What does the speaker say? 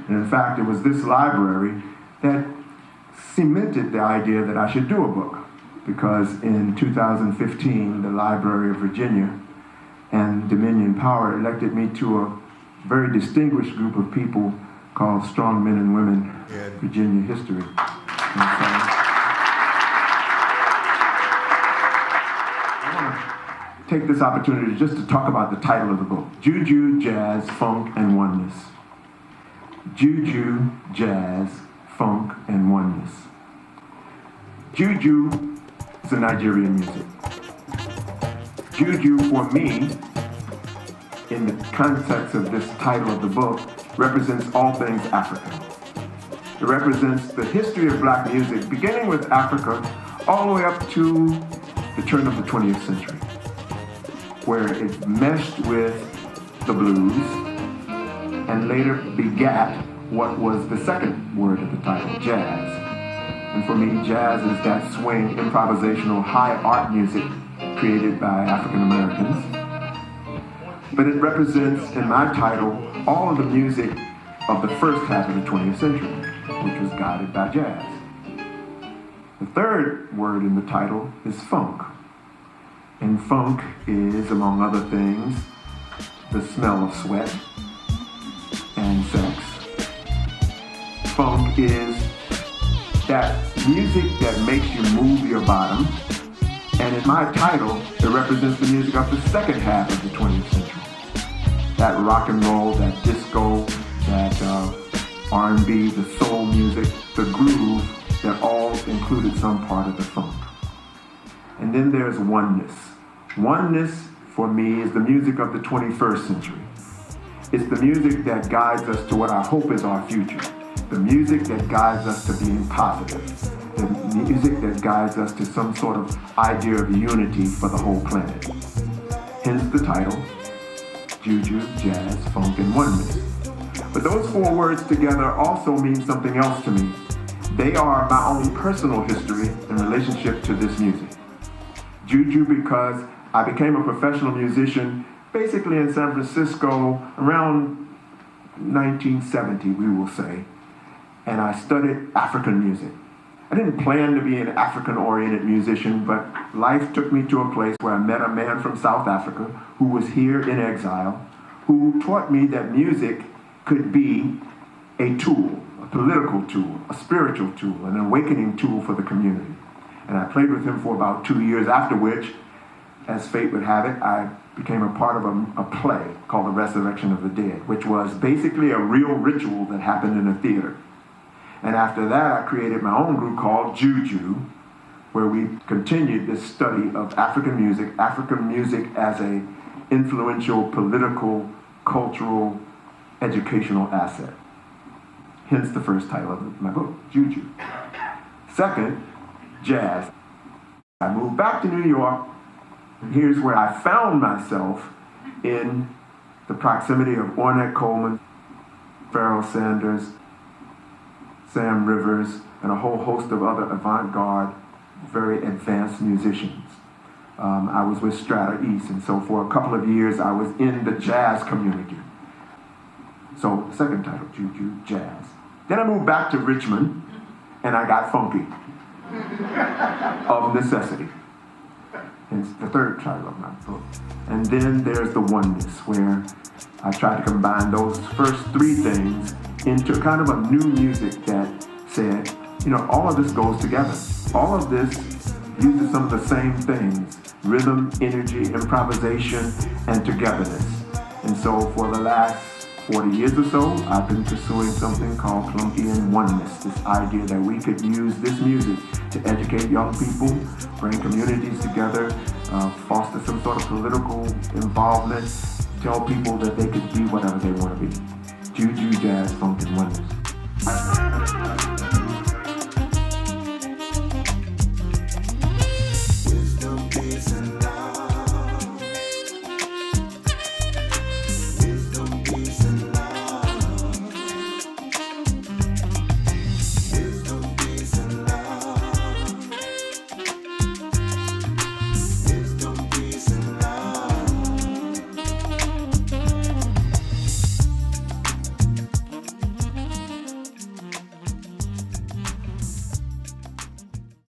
And in fact, it was this library that cemented the idea that I should do a book, because in 2015, the Library of Virginia and Dominion Power elected me to a very distinguished group of people called Strong Men and Women Virginia History. Take this opportunity just to talk about the title of the book, JUJU Jazz Funk and Oneness. JUJU Jazz Funk and Oneness. JUJU is a Nigerian music. JUJU for me, in the context of this title of the book, represents all things African. It represents the history of black music, beginning with Africa, all the way up to the turn of the 20th century, where it meshed with the blues and later begat what was the second word of the title, jazz. And for me, jazz is that swing, improvisational, high art music created by African Americans. But it represents, in my title, all of the music of the first half of the 20th century, which was guided by jazz. The third word in the title is funk. And funk is, among other things, the smell of sweat and sex. Funk is that music that makes you move your bottom. And in my title, it represents the music of the second half of the 20th century. That rock and roll, that disco, that R&B, the soul music, the groove, that all included some part of the funk. And then there's oneness. Oneness, for me, is the music of the 21st century. It's the music that guides us to what I hope is our future. The music that guides us to being positive. The music that guides us to some sort of idea of unity for the whole planet. Hence the title, JUJU Jazz Funk and Oneness. But those four words together also mean something else to me. They are my own personal history in relationship to this music. JUJU because I became a professional musician basically in San Francisco around 1970, we will say, and I studied African music. I didn't plan to be an African-oriented musician, but life took me to a place where I met a man from South Africa who was here in exile, who taught me that music could be a tool, a political tool, a spiritual tool, an awakening tool for the community. And I played with him for about 2 years, after which, as fate would have it, I became a part of a play called The Resurrection of the Dead, which was basically a real ritual that happened in a theater. And after that, I created my own group called JUJU, where we continued this study of African music as an influential, political, cultural, educational asset. Hence the first title of my book, JUJU. Second, jazz. I moved back to New York. Here's where I found myself in the proximity of Ornette Coleman, Pharoah Sanders, Sam Rivers, and a whole host of other avant-garde, very advanced musicians. I was with Strata East, and so for a couple of years I was in the jazz community. So the second title, JUJU Jazz. Then I moved back to Richmond, and I got funky, of necessity. It's the third title of my book. And then there's the oneness, where I try to combine those first three things into kind of a new music that said, you know, all of this goes together. All of this uses some of the same things: rhythm, energy, improvisation, and togetherness. And so for the last 40 years or so, I've been pursuing something called Plunky and Oneness, this idea that we could use this music to educate young people, bring communities together, foster some sort of political involvement, tell people that they could be whatever they want to be.